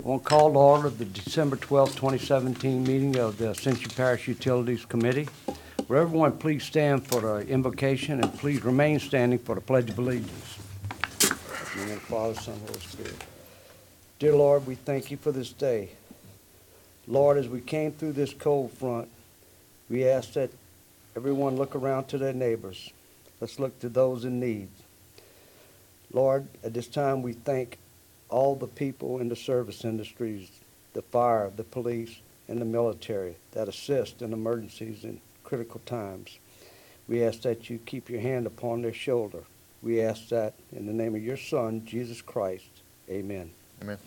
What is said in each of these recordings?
I want to call to order the December 12th, 2017 meeting of the Ascension Parish Utilities Committee. Will everyone please stand for the invocation and please remain standing for the Pledge of Allegiance. In the name of the Father, Son, and Holy Spirit. Dear Lord, we thank you for this day. Lord, as we came through this cold front, we ask that everyone look around to their neighbors. Let's look to those in need. Lord, at this time we thank all the people in the service industries, the fire, the police, and the military that assist in emergencies and critical times. We ask that you keep your hand upon their shoulder. We ask that in the name of your Son, Jesus Christ. Amen. Amen.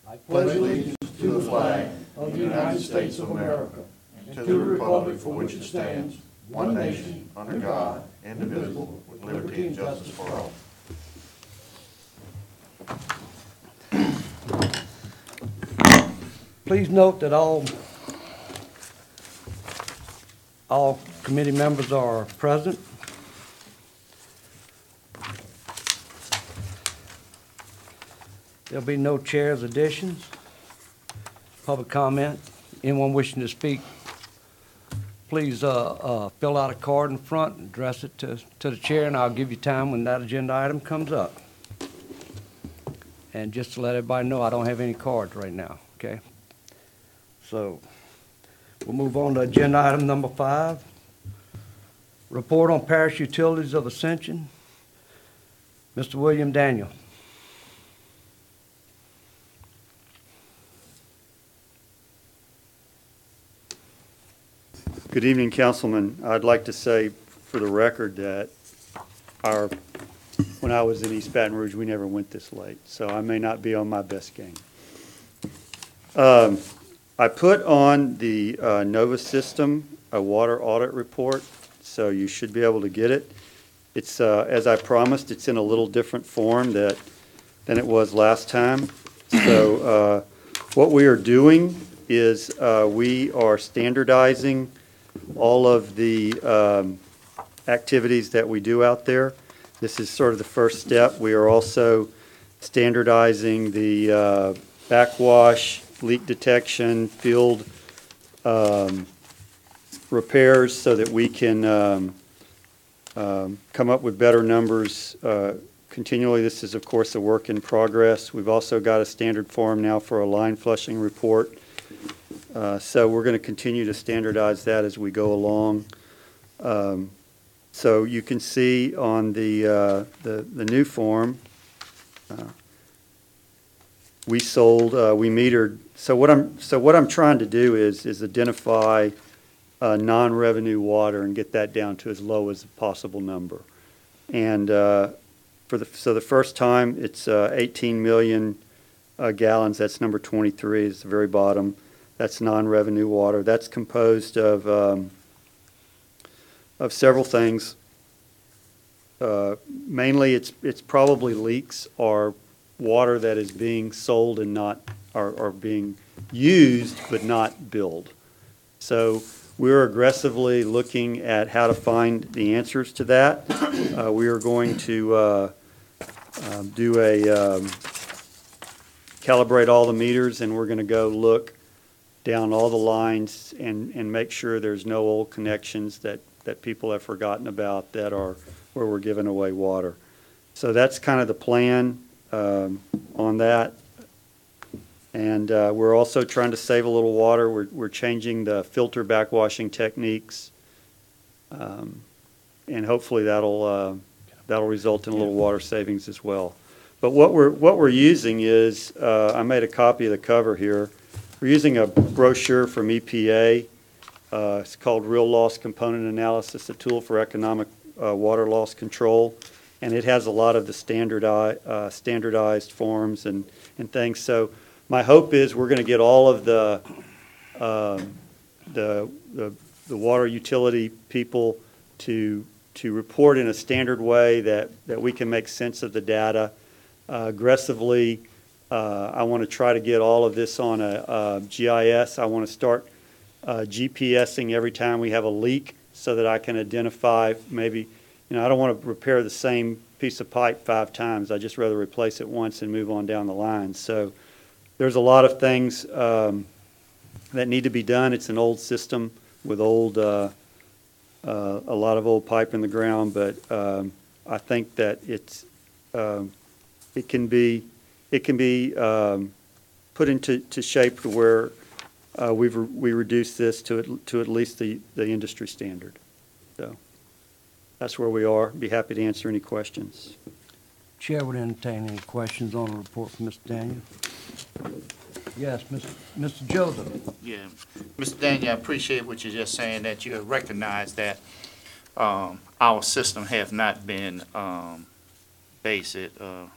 I pledge allegiance to the flag of the United States of America and to the republic for which it stands, one nation, under God, indivisible, with liberty and justice for all. Please note that all committee members are present. There'll be no chairs additions. Public comment. Anyone wishing to speak, please fill out a card in front and address it to the chair, and I'll give you time when that agenda item comes up. And just to let everybody know, I don't have any cards right now, okay? So we'll move on to agenda item number 5. Report on Parish Utilities of Ascension. Mr. William Daniel. Good evening, Councilman. I'd like to say for the record that when I was in East Baton Rouge, we never went this late, so I may not be on my best game. I put on the Nova System a water audit report, so you should be able to get it. It's, as I promised, it's in a little different form than it was last time. So what we are doing is we are standardizing all of the activities that we do out there. This is sort of the first step. We are also standardizing the backwash, leak detection, field repairs so that we can come up with better numbers continually. This is, of course, a work in progress. We've also got a standard form now for a line flushing report. So we're going to continue to standardize that as we go along. So you can see on the new form, we metered. So what I'm trying to do is identify non-revenue water and get that down to as low as a possible number. And so the first time it's 18 million gallons. That's number 23. It's the very bottom. That's non-revenue water. That's composed of several things. Mainly, it's probably leaks or water that is being sold and not or being used but not billed. So we're aggressively looking at how to find the answers to that. We are going to calibrate all the meters, and we're going to go look down all the lines and make sure there's no old connections that people have forgotten about that are where we're giving away water. So that's kind of the plan on that. And we're also trying to save a little water. We're changing the filter backwashing techniques, and hopefully that'll result in a little water savings as well. But what we're using is I made a copy of the cover here. We're using a brochure from EPA. It's called Real Loss Component Analysis, a tool for economic water loss control. And it has a lot of the standardized forms and things. So my hope is we're going to get all of the water utility people to report in a standard way that we can make sense of the data aggressively. I want to try to get all of this on a GIS. I want to start GPSing every time we have a leak so that I can identify maybe, I don't want to repair the same piece of pipe 5 times. I'd just rather replace it once and move on down the line. So there's a lot of things that need to be done. It's an old system with a lot of old pipe in the ground, but I think that it can be put into shape to where we reduce this to at least the industry standard. So that's where we are. Be happy to answer any questions. Chair would entertain any questions on the report from Mr. Daniel. Yes, Mr. Joseph. Yeah, Mr. Daniel, I appreciate what you're just saying, that you recognize that our system has not been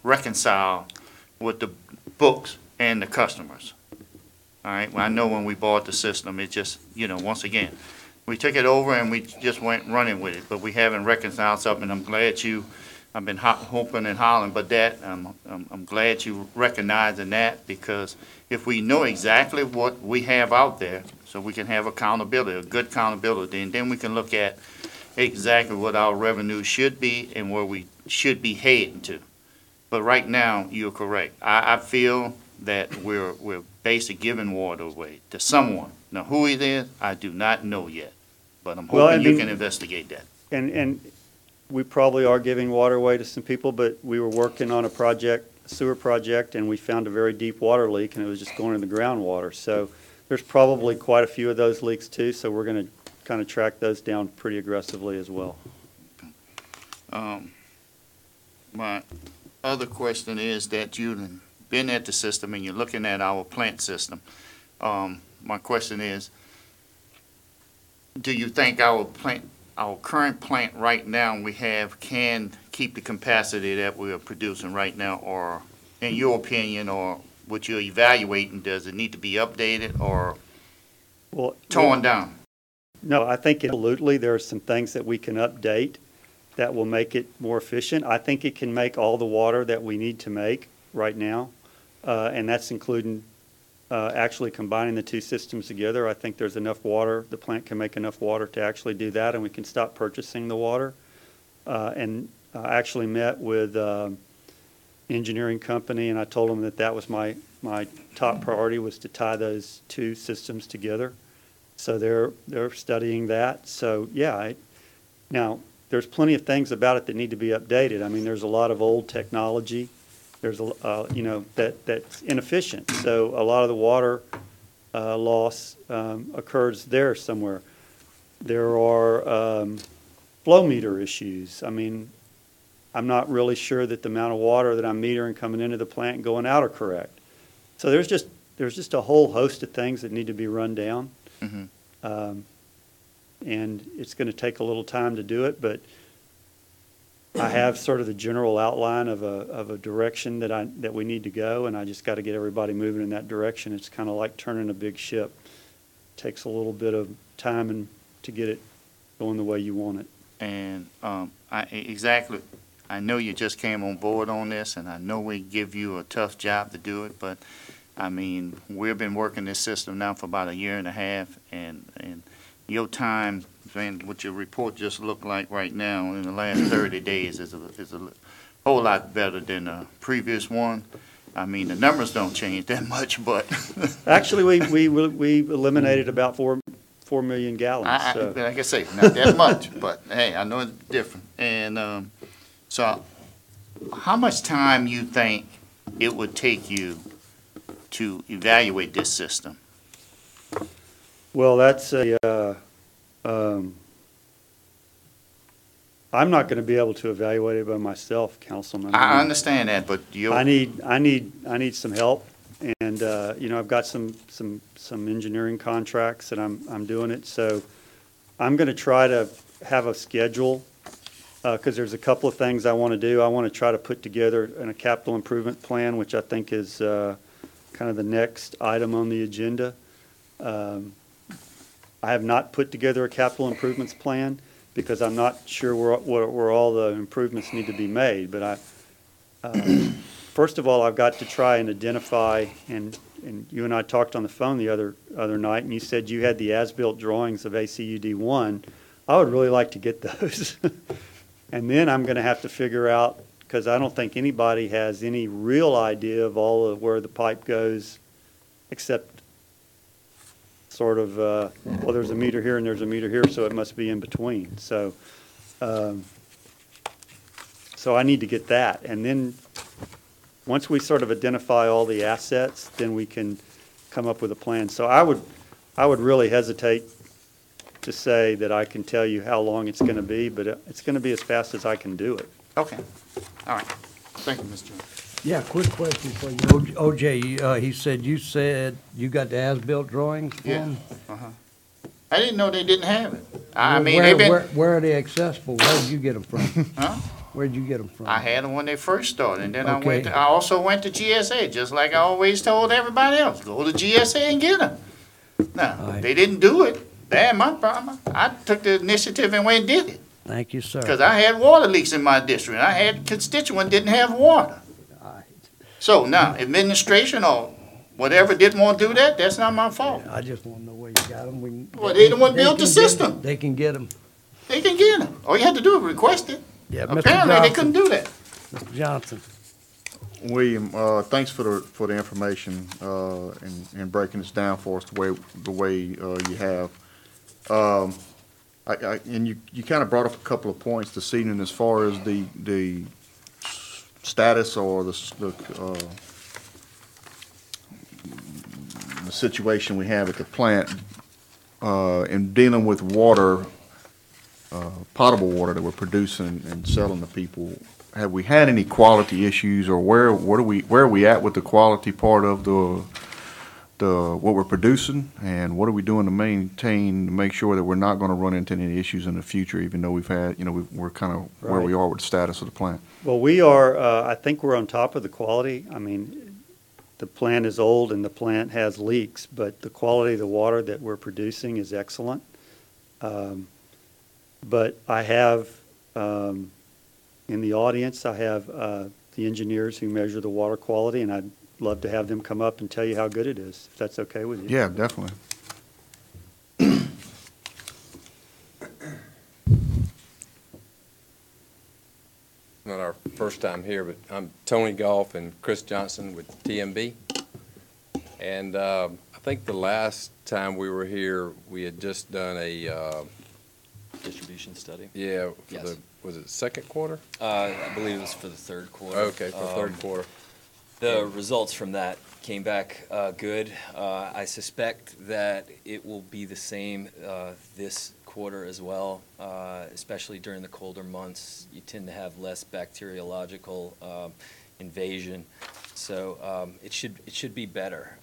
reconciled with the books and the customers. All right, well, I know when we bought the system, it just, once again, we took it over and we just went running with it, but we haven't reconciled something. I'm glad I've been hoping and hollering, but I'm glad you recognizing that, because if we know exactly what we have out there, so we can have accountability, a good accountability, and then we can look at exactly what our revenue should be and where we should be heading to. But right now, you're correct. I feel that we're basically giving water away to someone. Now, who it is, I do not know yet, but I'm hoping you can investigate that. And we probably are giving water away to some people, but we were working on a sewer project, and we found a very deep water leak, and it was just going in the groundwater. So there's probably quite a few of those leaks too, so we're going to kind of track those down pretty aggressively as well. My other question is that you've been at the system and you're looking at our plant system. My question is, do you think our current plant right now we have can keep the capacity that we are producing right now, or in your opinion, or what you're evaluating, does it need to be updated or torn down? No, I think absolutely there are some things that we can update that will make it more efficient. I think it can make all the water that we need to make right now, and that's including actually combining the two systems together. I think there's enough water, the plant can make enough water to actually do that, and we can stop purchasing the water. And I actually met with engineering company, and I told them that was my top priority, was to tie those two systems together. So they're studying that. So yeah, now there's plenty of things about it that need to be updated. I mean, there's a lot of old technology. There's that's inefficient. So a lot of the water loss occurs there somewhere. There are flow meter issues. I mean, I'm not really sure that the amount of water that I'm metering coming into the plant and going out are correct. So there's just a whole host of things that need to be run down. Mm-hmm. And it's going to take a little time to do it, but I have sort of the general outline of a direction that we need to go, and I just got to get everybody moving in that direction. It's kind of like turning a big ship. It takes a little bit of time to get it going the way you want it. And I know you just came on board on this, and I know we give you a tough job to do it, but I mean, we've been working this system now for about 1.5 years, and your time, and what your report just looked like right now in the last 30 days is a whole lot better than the previous one. I mean, the numbers don't change that much, but actually, we eliminated about 4 million gallons. Like I say, not that much, but hey, I know it's different. And so, how much time you think it would take you to evaluate this system? Well, that's I'm not going to be able to evaluate it by myself, Councilman. I understand that, but I need some help, and I've got some engineering contracts that I'm doing it. So I'm going to try to have a schedule because there's a couple of things I want to do. I want to try to put together a capital improvement plan, which I think is kind of the next item on the agenda. I have not put together a capital improvements plan because I'm not sure where all the improvements need to be made. But first of all, I've got to try and identify, and you and I talked on the phone the other night, and you said you had the as-built drawings of ACUD 1. I would really like to get those. And then I'm going to have to figure out because I don't think anybody has any real idea of all of where the pipe goes, except sort of, well, there's a meter here and there's a meter here, so it must be in between. So I need to get that. And then, once we sort of identify all the assets, then we can come up with a plan. So I would really hesitate to say that I can tell you how long it's going to be, but it's going to be as fast as I can do it. Okay, all right. Thank you, Mr. Chairman. Yeah, quick question for you. OJ, he said you got the as-built drawings for Yeah. them? I didn't know they didn't have it. I mean, Where- they've been, Where are they accessible? Where did you get them from? huh? Where'd you get them from? I had them when they first started, and then Okay. I also went to GSA, just like I always told everybody else, go to GSA and get them. Now, All right. they didn't do it, they ain't my problem. I took the initiative and went and did it, Thank you, sir. because I had water leaks in my district, I had constituent didn't have water. All right. So now, administration or whatever didn't want to do that, that's not my fault. I just want to know where you got them. Well, they the one built the system. They can get them. They can get them. All you had to do is request it. Yeah, Mr. Apparently, they Johnson. couldn't do that. Mr. Johnson. William, thanks for the information, and breaking this down for us the way you have. And you kind of brought up a couple of points this evening as far as the status or the situation we have at the plant, in dealing with water, potable water that we're producing and selling to people. Have we had any quality issues, or where are we at with the quality part of what we're producing, and what are we doing to make sure that we're not going to run into any issues in the future, even though we've had, we're kind of where we are with the status of the plant? Well, we are, I think we're on top of the quality. I mean, the plant is old and the plant has leaks, but the quality of the water that we're producing is excellent. But I have, in the audience, I have the engineers who measure the water quality, and I'd love to have them come up and tell you how good it is, if that's okay with you. Yeah, definitely. Not our first time here, but I'm Tony Goff and Chris Johnson with TMB. And I think the last time we were here, we had just done a, Distribution study. yeah, for Yes. the, was it second quarter? I believe it was for the third quarter. Okay, for third quarter. The results from that came back good. I suspect that it will be the same this quarter as well, especially during the colder months. You tend to have less bacteriological invasion, so it should be better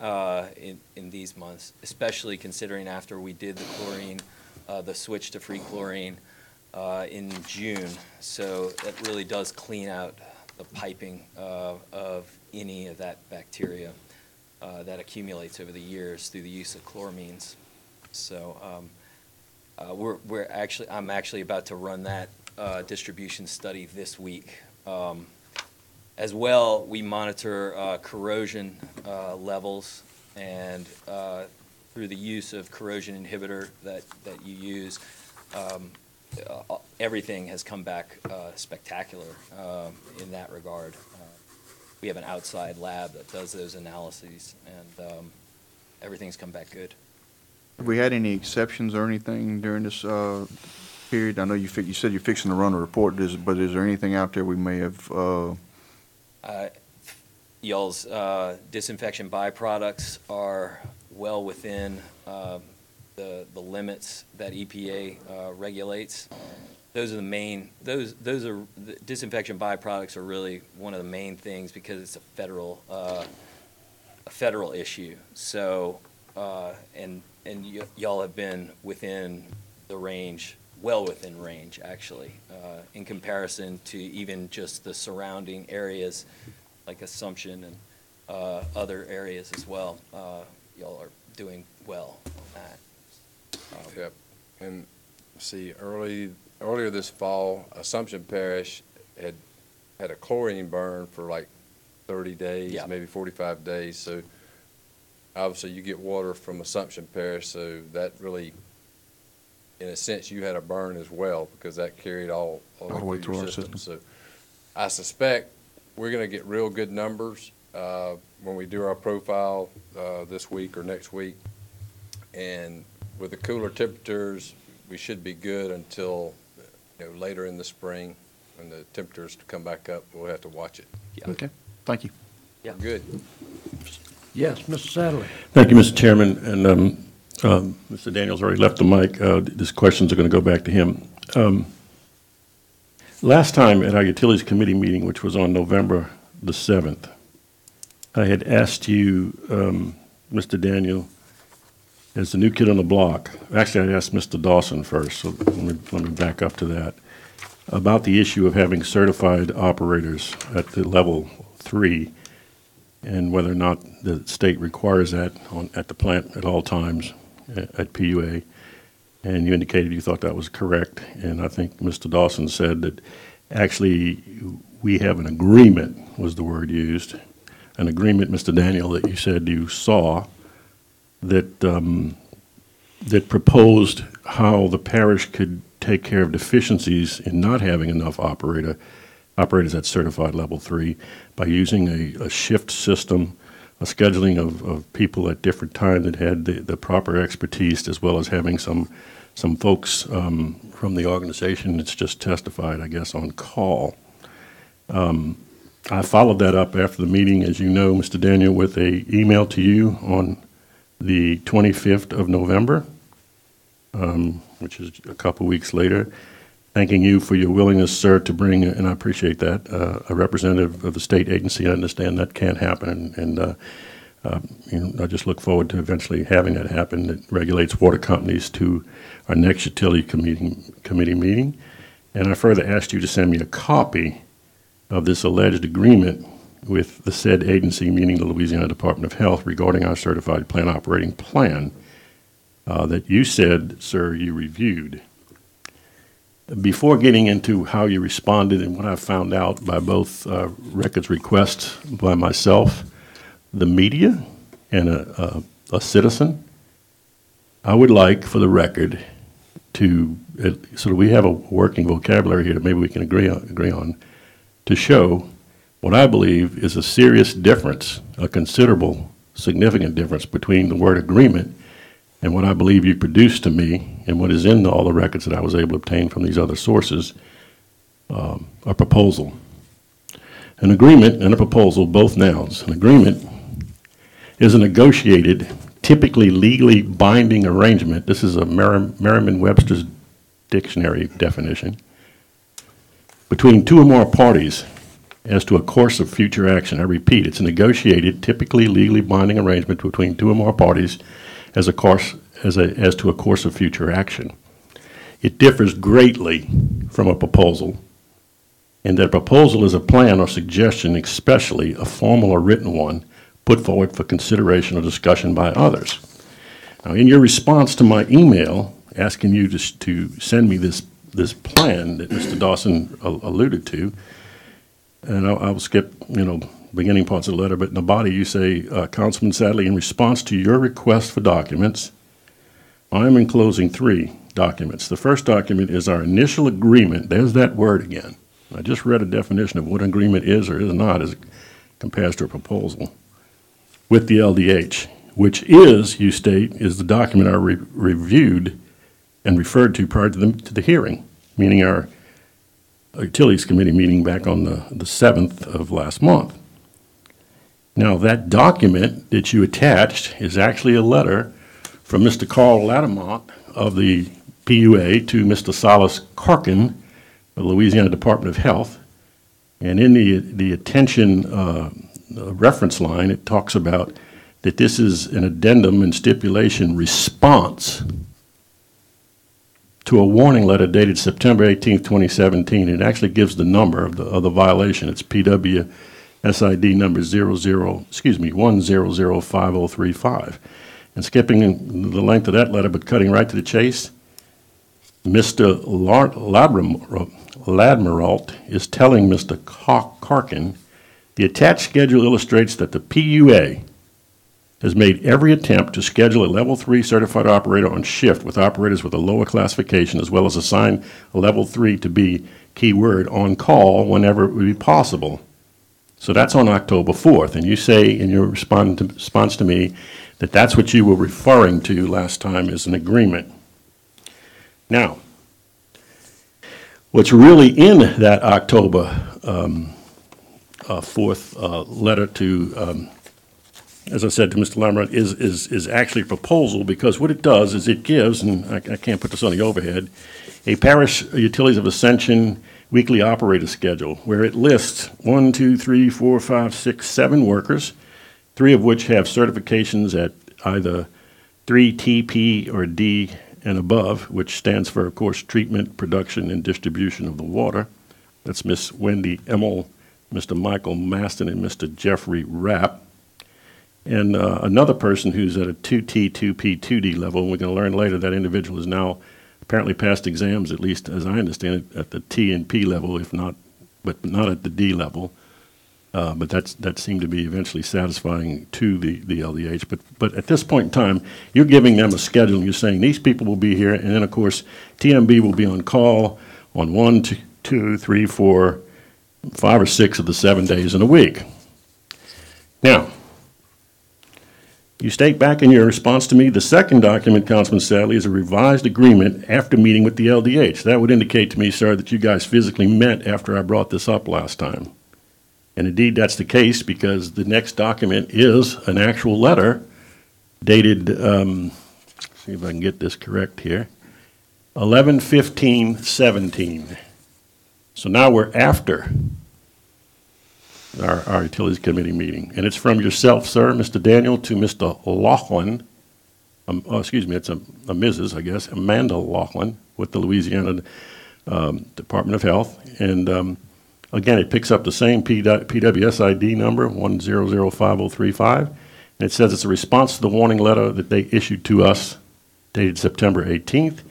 in these months, especially considering after we did the chlorine, the switch to free chlorine in June. So that really does clean out the piping of any of that bacteria that accumulates over the years through the use of chloramines. So I'm actually about to run that distribution study this week. As well, we monitor corrosion levels, and through the use of corrosion inhibitor that you use, everything has come back spectacular in that regard. We have an outside lab that does those analyses, and everything's come back good. Have we had any exceptions or anything during this period? I know you said you're fixing to run a report, but is there anything out there we may have? Y'all's disinfection byproducts are well within the limits that EPA regulates. Those are the main. Those are the disinfection byproducts are really one of the main things because it's a federal issue. So and y'all have been within the range, well within range actually, in comparison to even just the surrounding areas like Assumption and other areas as well. Y'all are doing well on that. Yep. And see, earlier this fall, Assumption Parish had a chlorine burn for like 30 days, Yeah. maybe 45 days. So obviously you get water from Assumption Parish, so that really, in a sense, you had a burn as well because that carried all the way through your our system. So I suspect we're going to get real good numbers when we do our profile this week or next week. And with the cooler temperatures, we should be good until later in the spring when the temperatures come back up. We'll have to watch it. Okay, thank you. Yeah. Good. Yes, Mr. Sadler. Thank you, Mr. Chairman, and Mr. Daniels already left the mic. These questions are going to go back to him. Last time at our Utilities Committee meeting, which was on November the 7th, I had asked you, Mr. Daniel, as the new kid on the block, actually I asked Mr. Dawson first, so let me back up to that, about the issue of having certified operators at the level 3 and whether or not the state requires that at the plant at all times at PUA. And you indicated you thought that was correct. And I think Mr. Dawson said that actually we have an agreement, was the word used, an agreement, Mr. Daniel, that you said you saw that that proposed how the parish could take care of deficiencies in not having enough operators at certified level 3 by using a shift system, a scheduling of people at different times that had the proper expertise, as well as having some folks from the organization that's just testified, I guess, on call. I followed that up after the meeting, as you know, Mr. Daniel, with a email to you on the 25th of November, which is a couple weeks later, thanking you for your willingness, sir, to bring, and I appreciate that, a representative of the state agency. I understand that can't happen, and I just look forward to eventually having that happen. That regulates water companies to our next utility committee meeting. And I further asked you to send me a copy of this alleged agreement with the said agency, meaning the Louisiana Department of Health, regarding our certified plant operating plan that you said, sir, you reviewed. Before getting into how you responded and what I found out by both records requests by myself, the media, and a citizen, I would like, for the record, to, so that we have a working vocabulary here that maybe we can agree on, to show what I believe is a serious difference, a considerable, significant difference between the word agreement and what I believe you produced to me and what is in all the records that I was able to obtain from these other sources, a proposal. An agreement and a proposal, both nouns. An agreement is a negotiated, typically legally binding arrangement. This is a Merriam-Webster's dictionary definition. Between two or more parties as to a course of future action. I repeat, it's a negotiated, typically legally binding arrangement between two or more parties as to a course of future action. It differs greatly from a proposal in that a proposal is a plan or suggestion, especially a formal or written one, put forward for consideration or discussion by others. Now, in your response to my email asking you to send me this plan that Mr. Dawson alluded to, and I will skip, beginning parts of the letter, but in the body you say, Councilman Sadley, in response to your request for documents, I am enclosing 3 documents. The first document is our initial agreement. There's that word again. I just read a definition of what an agreement is or is not as it compares to a proposal with the LDH, which is, you state, is the document I reviewed and referred to prior to the hearing, meaning our Utilities Committee meeting back on the 7th of last month. Now, that document that you attached is actually a letter from Mr. Carl Lattimont of the PUA to Mr. Silas Karkin of the Louisiana Department of Health. And in the attention reference line, it talks about that this is an addendum and stipulation response to a warning letter dated September 18th, 2017. It actually gives the number of the violation. It's PW SID number 1005035. And skipping the length of that letter, but cutting right to the chase, Mr. Ladmiralt is telling Mr. Karkin, the attached schedule illustrates that the PUA has made every attempt to schedule a level 3 certified operator on shift with operators with a lower classification, as well as assign a level 3 to be key word, on call whenever it would be possible. So that's on October 4th, and you say in your response to me that that's what you were referring to last time as an agreement. Now, what's really in that October 4th letter to, as I said to Mr. Lamoureux, is actually a proposal, because what it does is it gives, and I can't put this on the overhead, a Parish Utilities of Ascension weekly operator schedule, where it lists 1, 2, 3, 4, 5, 6, 7 workers, 3 of which have certifications at either 3 TP or D and above, which stands for, of course, treatment, production, and distribution of the water. That's Miss Wendy Emmel, Mr. Michael Maston, and Mr. Jeffrey Rapp. And another person who's at a 2T, 2P, 2D level, and we're going to learn later that individual is now apparently passed exams, at least as I understand it, at the T and P level, if not, but not at the D level. But that seemed to be eventually satisfying to the LDH. But at this point in time, you're giving them a schedule, and you're saying these people will be here, and then, of course, TMB will be on call on 1, 2, 3, 4, 5 or 6 of the 7 days in a week. Now, you state back in your response to me, the second document, Councilman Sadley, is a revised agreement after meeting with the LDH. That would indicate to me, sir, that you guys physically met after I brought this up last time. And indeed, that's the case, because the next document is an actual letter dated, see if I can get this correct here, 11/15/17. So now we're after our Utilities Committee meeting. And it's from yourself, sir, Mr. Daniel, to Mr. Laughlin. Excuse me, it's a Mrs., I guess, Amanda Laughlin with the Louisiana Department of Health. And again, it picks up the same PWS ID number, 1005035. And it says it's a response to the warning letter that they issued to us dated September 18th.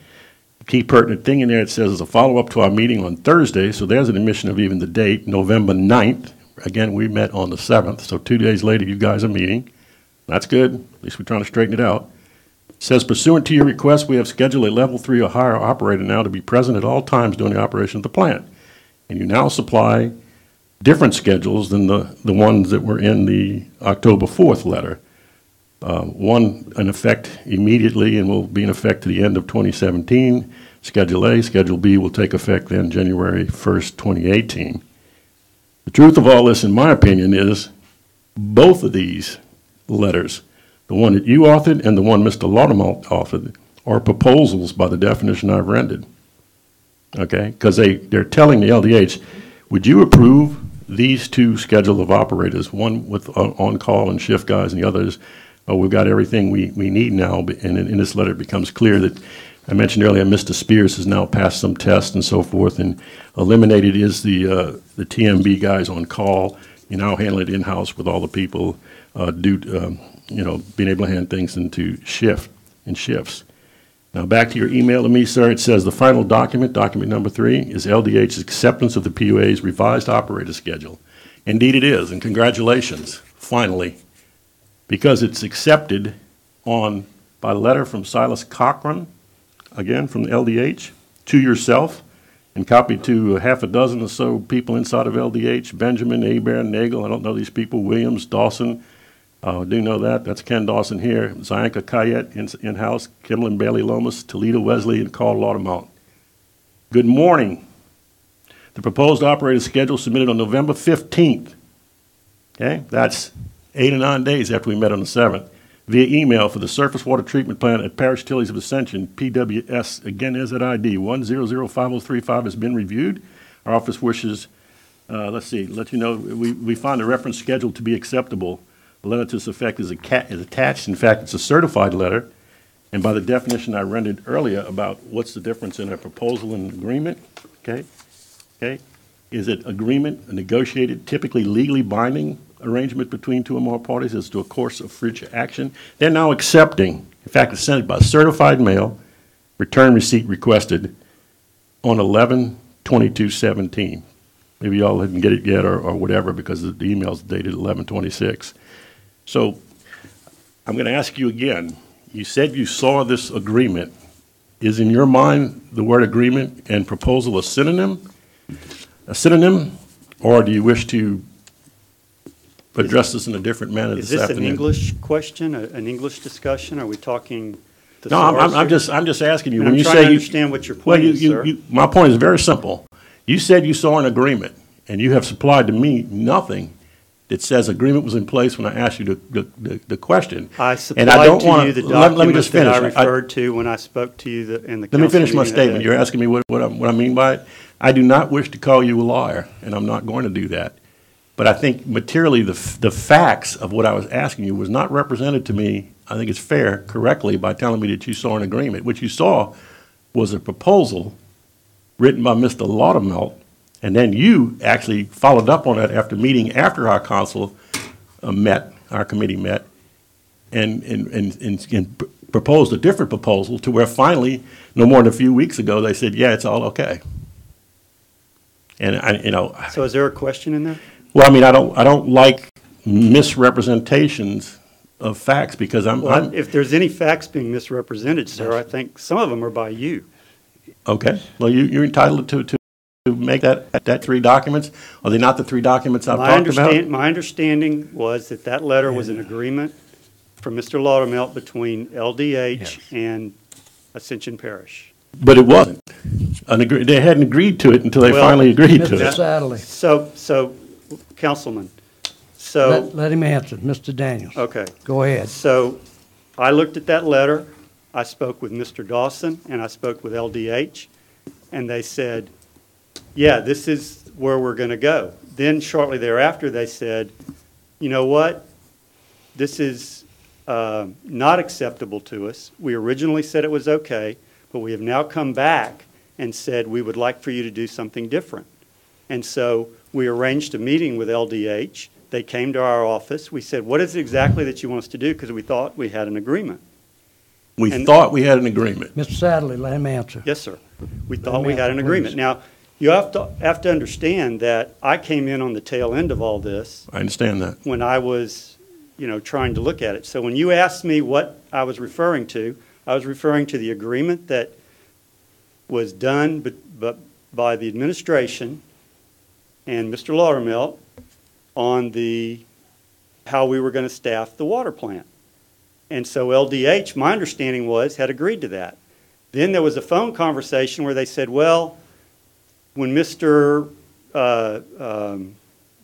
The key pertinent thing in there, it says, is a follow-up to our meeting on Thursday. So there's an admission of even the date, November 9th. Again, we met on the 7th, so 2 days later, you guys are meeting. That's good. At least we're trying to straighten it out. It says, pursuant to your request, we have scheduled a level 3 or higher operator now to be present at all times during the operation of the plant. And you now supply different schedules than the ones that were in the October 4th letter. One in effect immediately and will be in effect to the end of 2017. Schedule A. Schedule B will take effect then January 1st, 2018. The truth of all this, in my opinion, is both of these letters, the one that you authored and the one Mr. Laudermalt authored, are proposals by the definition I've rendered. Okay? Because they're telling the LDH, would you approve these 2 schedule of operators, one with on-call and shift guys, and the others, we've got everything we need now. And in this letter, it becomes clear that I mentioned earlier, Mr. Spears has now passed some tests and so forth, and eliminated is the TMB guys on call. You now handle it in-house with all the people being able to hand things into shifts. Now back to your email to me, sir. It says the final document, document number 3, is LDH's acceptance of the PUA's revised operator schedule. Indeed it is, and congratulations, finally, because it's accepted by letter from Silas Cochran, again, from the LDH, to yourself, and copied to half a dozen or so people inside of LDH, Benjamin, Aber, Nagel, I don't know these people, Williams, Dawson, I do know that, that's Ken Dawson here, Zianka Kayet in-house, Kimlin Bailey Lomas, Toledo Wesley, and Carl Laudermont. Good morning. The proposed operator schedule submitted on November 15th, okay, that's 8 or 9 days after we met on the 7th. Via email for the surface water treatment plant at Parish Utilities of Ascension, PWS, again is at ID 1005035, has been reviewed. Our office wishes, let you know, we find the reference schedule to be acceptable. The letter to this effect is attached. In fact, it's a certified letter. And by the definition I rendered earlier about what's the difference in a proposal and agreement, okay? Is it agreement, a negotiated, typically legally binding arrangement between 2 or more parties as to a course of future action? They're now accepting, in fact, it's sent by certified mail, return receipt requested on 11/22/17. Maybe y'all didn't get it yet or whatever, because the email's dated 11/26. So I'm going to ask you again. You said you saw this agreement. Is in your mind the word agreement and proposal a synonym? a synonym, or do you wish to address this in a different manner Is this this an afternoon? English question, an English discussion? Are we talking No, I'm thesaurus? I'm just asking you, And when I'm you trying say to you. understand what your Well, point is, sir. my point is very simple. You said you saw an agreement, and you have supplied to me nothing that says agreement was in place when I asked you the question. I And I supplied don't to wanna- you the let me document just that I finish. referred to when I spoke to you in the council Let me finish my meeting that statement. day. You're asking me what I mean by it. I do not wish to call you a liar, and I'm not going to do that. But I think materially, the facts of what I was asking you was not represented to me, I think it's fair, correctly, by telling me that you saw an agreement. What you saw was a proposal written by Mr. Laudermilk, and then you actually followed up on that after our council met, our committee met, and proposed a different proposal to where finally, no more than a few weeks ago, they said, yeah, it's all okay. And So is there a question in there? well, I mean, I don't like misrepresentations of facts because Well, if there's any facts being misrepresented, sir, I think some of them are by you. okay. Well, you're entitled to make that three documents. Are they not the three documents I've talked about? My understanding was that that letter was an agreement from Mr. Laudermilk between LDH and Ascension Parish. But it wasn't. They hadn't agreed to it until they Well, finally agreed to Mr. it. Sadly, So, Councilman, so, let him answer. Mr. Daniels, okay. go ahead. So I looked at that letter, I spoke with Mr. Dawson, and I spoke with LDH, and they said, yeah, this is where we're going to go. Then shortly thereafter, they said, you know what? This is not acceptable to us. We originally said it was okay, but we have now come back and said we would like for you to do something different. And so we arranged a meeting with LDH. They came to our office. We said, what is it exactly that you want us to do? Because we thought we had an agreement. We and- thought we had an agreement. Mr. Sadly, let him answer. Yes, sir. We Let thought me we had an answer, agreement. please. Now, you have to understand that I came in on the tail end of all this I understand that. when I was, trying to look at it. So when you asked me what I was referring to, I was referring to the agreement that was done but by the administration and Mr. Laudermilk on how we were going to staff the water plant. And so LDH, my understanding was, had agreed to that. Then there was a phone conversation where they said, well, when Mr.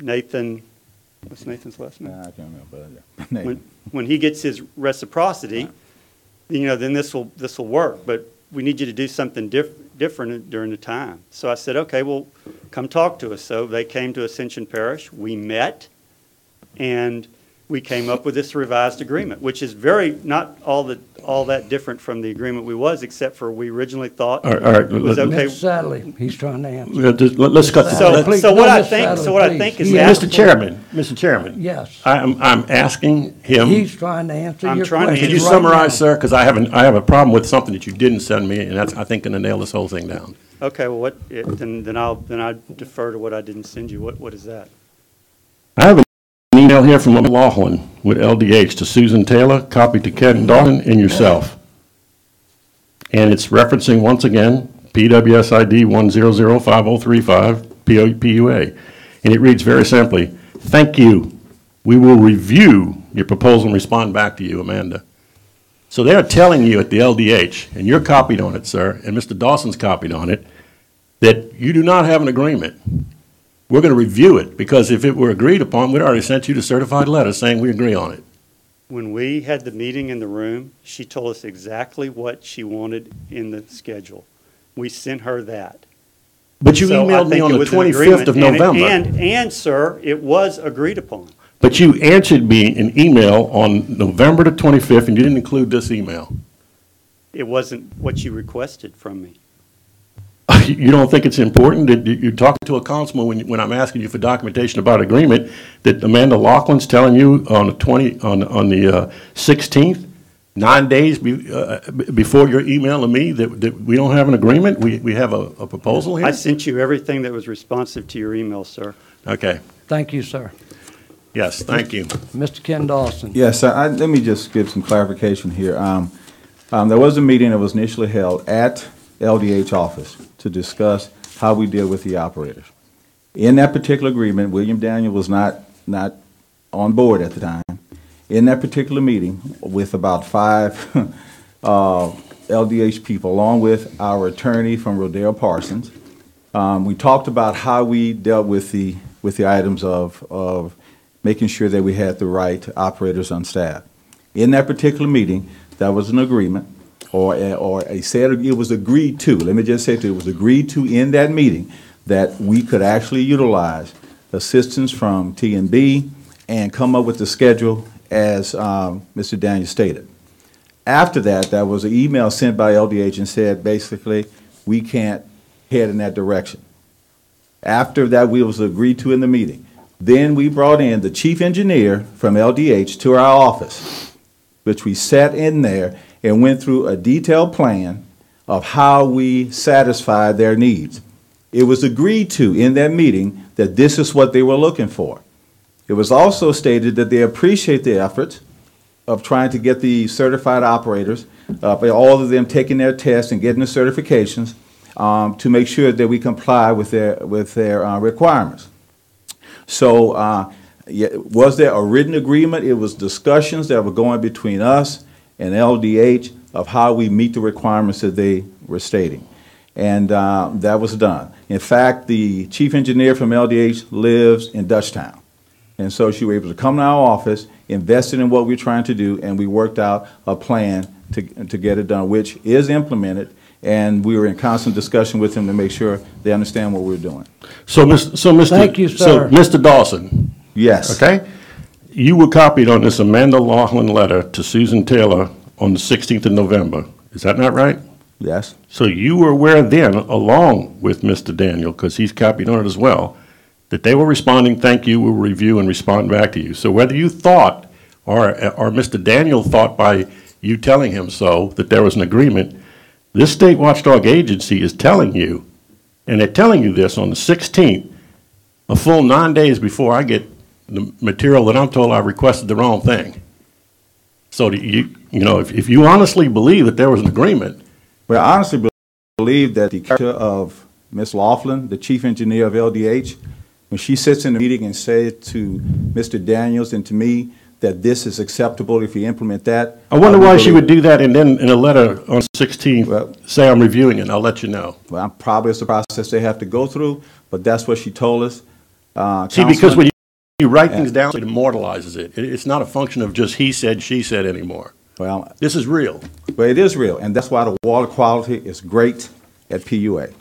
Nathan, what's Nathan's last name? I can't remember, but yeah. When he gets his reciprocity, then this will work. But we need you to do something different during the time. So I said, okay, well, come talk to us. So they came to Ascension Parish. We met, and we came up with this revised agreement, which is not all that different from the agreement we was, except for we originally thought All right, it was okay. Mr. Sadly, he's trying to answer. Let's cut So- that. please, So no, what I Mr. think, Sadler, so what I please. think is He that. asked Mr. Chairman, Yes, I'm asking him. he's trying to answer I'm your trying to question Could you right summarize, now. sir? Because I have a problem with something that you didn't send me, and that's, I think, going to nail this whole thing down. Okay, well, then I'll defer to what I didn't send you. What is that? I have an email here from Laughlin with LDH to Susan Taylor, copied to Ken Dawson and yourself. And it's referencing, once again, PWSID 1005035, PUA. And it reads very simply, thank you. We will review your proposal and respond back to you, Amanda. So they're telling you at the LDH, and you're copied on it, sir, and Mr. Dawson's copied on it, that you do not have an agreement. We're going to review it, because if it were agreed upon, we'd already sent you the certified letter saying we agree on it. When we had the meeting in the room, she told us exactly what she wanted in the schedule. We sent her that. But you So I emailed me think on it the was an 25th agreement, of and it- November. And, sir, it was agreed upon. But you answered me an email on November the 25th, and you didn't include this email. It wasn't what you requested from me. You don't think it's important that you're talking to a councilman when I'm asking you for documentation about agreement, that Amanda Laughlin's telling you on the 16th, 9 days before you're emailing me, that we don't have an agreement? We have a proposal here? I sent you everything that was responsive to your email, sir. Okay. Thank you, sir. Yes, thank you. Mr. Ken Dawson. Yes, let me just give some clarification here. There was a meeting that was initially held at LDH office to discuss how we deal with the operators. In that particular agreement, William Daniel was not on board at the time. In that particular meeting, with about 5 LDH people, along with our attorney from Rodale Parsons, we talked about how we dealt with the items of making sure that we had the right operators on staff. In that particular meeting, that was an agreement, it was agreed to. Let me just say it was agreed to in that meeting that we could actually utilize assistance from T&B and come up with the schedule as Mr. Daniel stated. After that, there was an email sent by LDH and said, basically, we can't head in that direction. After that, we was agreed to in the meeting. Then we brought in the chief engineer from LDH to our office, which we sat in there and went through a detailed plan of how we satisfied their needs. It was agreed to in that meeting that this is what they were looking for. It was also stated that they appreciate the efforts of trying to get the certified operators, all of them taking their tests and getting the certifications to make sure that we comply with their requirements. So was there a written agreement? It was discussions that were going between us and LDH of how we meet the requirements that they were stating. And that was done. In fact, the chief engineer from LDH lives in Dutchtown. And so she was able to come to our office, invested in what we're trying to do, and we worked out a plan to get it done, which is implemented. And we were in constant discussion with them to make sure they understand what we're doing. So, Mr. Thank you, sir. So, Mr. Dawson, Yes. okay? You were copied on this Amanda Laughlin letter to Susan Taylor on the 16th of November. Is that not right? Yes. So you were aware then, along with Mr. Daniel, because he's copied on it as well, that they were responding, thank you, we'll review and respond back to you. So whether you thought, or Mr. Daniel thought by you telling him so, that there was an agreement, this state watchdog agency is telling you, and they're telling you this on the 16th, a full 9 days before I get the material that I'm told I requested the wrong thing. So do you know, if you honestly believe that there was an agreement. Well, I honestly believe that the character of Ms. Laughlin, the chief engineer of LDH, when she sits in the meeting and says to Mr. Daniels and to me that this is acceptable if we implement that. I wonder why she would do that and then in a letter on 16th say I'm reviewing it, I'll let you know. Well, probably it's a process they have to go through, but that's what she told us. See, because when you write things down, it immortalizes it. It's not a function of just he said, she said anymore. Well, this is real. Well, it is real, and that's why the water quality is great at PUA.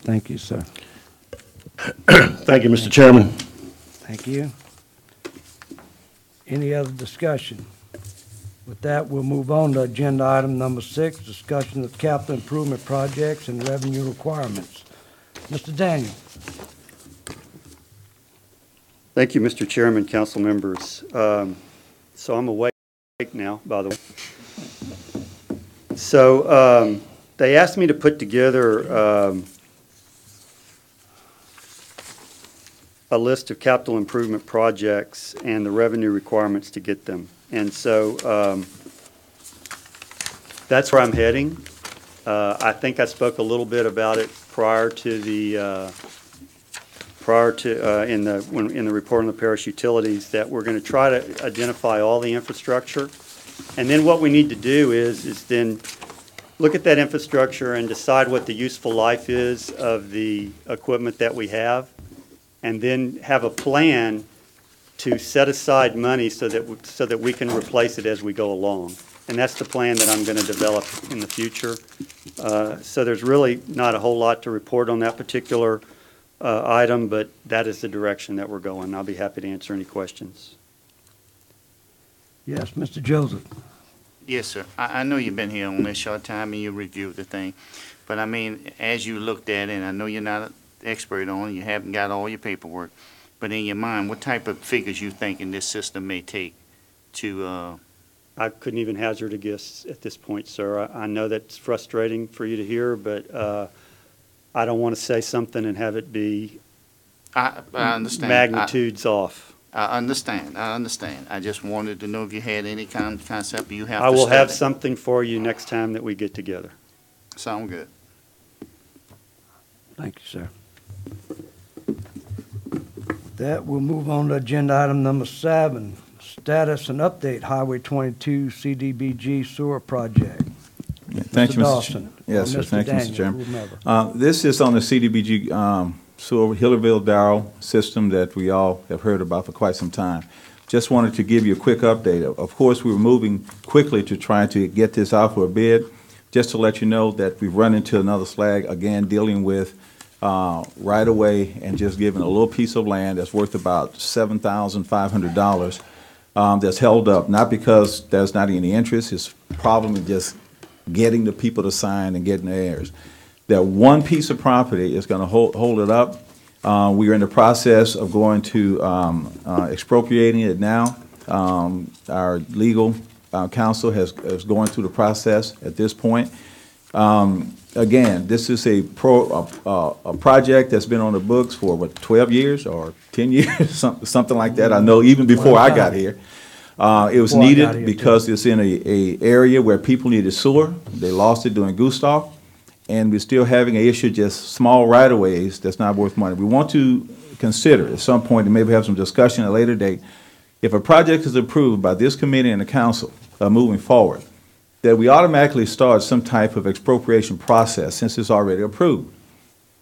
Thank you, sir. Thank you, Mr. Chairman. Thank you. Any other discussion? With that, we'll move on to agenda item number 6, discussion of capital improvement projects and revenue requirements. Mr. Daniel. Thank you, Mr. Chairman, council members. So I'm awake now, by the way. So they asked me to put together a list of capital improvement projects and the revenue requirements to get them. And so that's where I'm heading. I think I spoke a little bit about it prior to the in the report on the parish utilities, that we're going to try to identify all the infrastructure, and then what we need to do is then look at that infrastructure and decide what the useful life is of the equipment that we have, and then have a plan to set aside money so that we can replace it as we go along. And that's the plan that I'm going to develop in the future. So there's really not a whole lot to report on that particular item, but that is the direction that we're going. I'll be happy to answer any questions. Yes, Mr. Joseph. Yes, sir. I know you've been here on this short time and you reviewed the thing, but I mean, as you looked at it, and I know you're not an expert on it, you haven't got all your paperwork, but in your mind, what type of figures you thinking this system may take to I couldn't even hazard a guess at this point, sir. I know that's frustrating for you to hear, but I don't want to say something and have it be I understand. Magnitudes off. I understand. I just wanted to know if you had any concept you have. I will have something for you next time that we get together. Sound good. Thank you, sir. With that, we'll move on to agenda item number 7, status and update Highway 22 CDBG sewer project. Thank you, Mr. Dawson. Yes, sir. Or Thank you, Mr. Daniel, Chairman. whomever. This is on the CDBG sewer Hillerville-Darrell system that we all have heard about for quite some time. Just wanted to give you a quick update. Of course, we were moving quickly to try to get this out for a bid. Just to let you know that we've run into another slag, again, dealing with right-of-way and just giving a little piece of land that's worth about $7,500 that's held up, not because there's not any interest, it's problem in just getting the people to sign and getting the heirs. That one piece of property is gonna hold it up. We are in the process of going to expropriating it now. Our legal counsel is going through the process at this point. Again, this is a project that's been on the books for, what, 12 years or 10 years, something like that. I know even before I got here. It was needed because it's in a area where people needed sewer. They lost it during Gustav, and we're still having an issue, just small right-of-ways that's not worth money. We want to consider at some point, and maybe have some discussion at a later date, if a project is approved by this committee and the council moving forward, that we automatically start some type of expropriation process since it's already approved.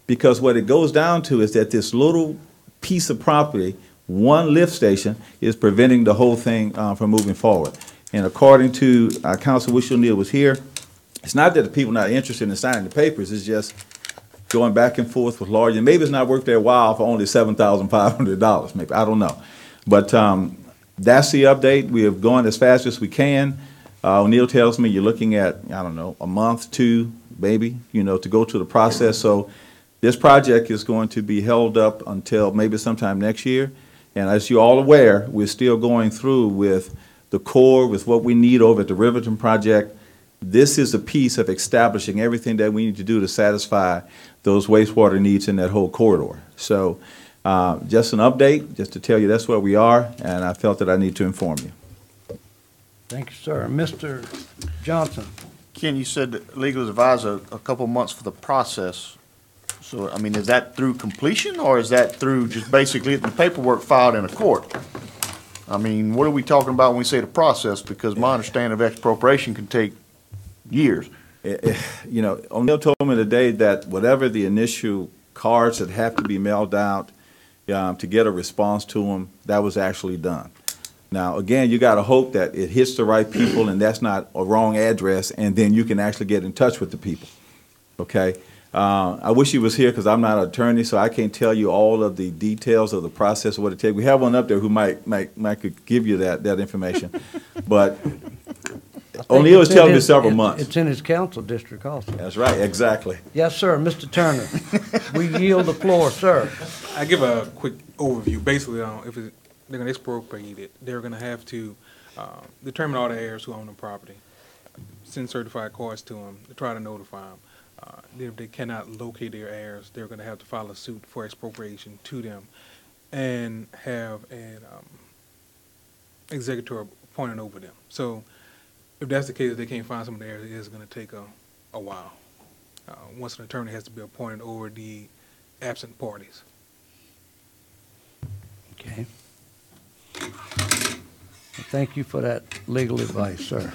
Because what it goes down to is that this little piece of property, one lift station, is preventing the whole thing from moving forward. And according to Council Wish O'Neill was here, it's not that the people are not interested in signing the papers, it's just going back and forth with lawyers. And maybe it's not worth their while for only $7,500, maybe, I don't know. But that's the update. We have gone as fast as we can. O'Neill tells me you're looking at, I don't know, a month, 2, maybe, to go through the process. So this project is going to be held up until maybe sometime next year. And as you're all aware, we're still going through with the core, with what we need over at the Riverton project. This is a piece of establishing everything that we need to do to satisfy those wastewater needs in that whole corridor. So just an update, just to tell you that's where we are, and I felt that I need to inform you. Thank you, sir. Mr. Johnson. Ken, you said that legal advisor a couple months for the process. So, I mean, is that through completion, or is that through just basically the paperwork filed in a court? I mean, what are we talking about when we say the process? Because my understanding of expropriation can take years. O'Neill told me today that whatever the initial cards that have to be mailed out to get a response to them, that was actually done. Now, again, you got to hope that it hits the right people and that's not a wrong address, and then you can actually get in touch with the people, okay? I wish he was here because I'm not an attorney, so I can't tell you all of the details of the process of what it takes. We have one up there who might could give you that information. But O'Neill was telling me several months. It's in his council district also. That's right, exactly. Yes, sir. Mr. Turner, we yield the floor, sir. I give a quick overview. Basically, if they're going to expropriate it, they're going to have to determine all the heirs who own the property, send certified cards to them to try to notify them. If they cannot locate their heirs, they're going to have to file a suit for expropriation to them and have an executor appointed over them. So if that's the case, if they can't find some of the heirs, it is going to take a while. Once an attorney has to be appointed over the absent parties. Okay. Thank you for that legal advice, sir.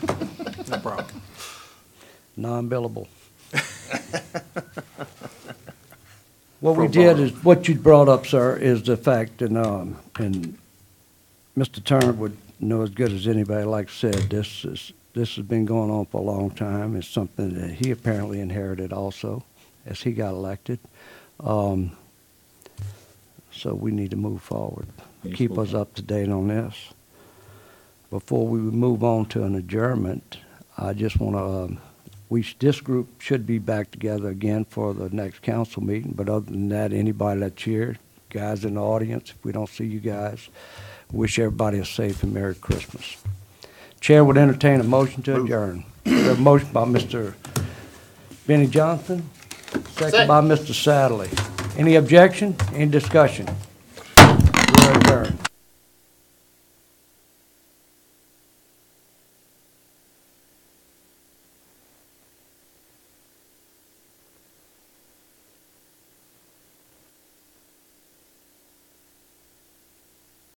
No problem. Non-billable. What we did is, what you brought up, sir, is the fact, and Mr. Turner would know as good as anybody, like I said, this has been going on for a long time. It's something that he apparently inherited also, as he got elected. So we need to move forward. Keep us up to date on this. Before we move on to an adjournment, I just want to, this group should be back together again for the next council meeting, but other than that, anybody that's here, guys in the audience, if we don't see you guys, wish everybody a safe and Merry Christmas. Chair would entertain a motion to adjourn. A motion by Mr. Benny Johnson, second by Mr. Sadley. Any objection? Any discussion? We're adjourned.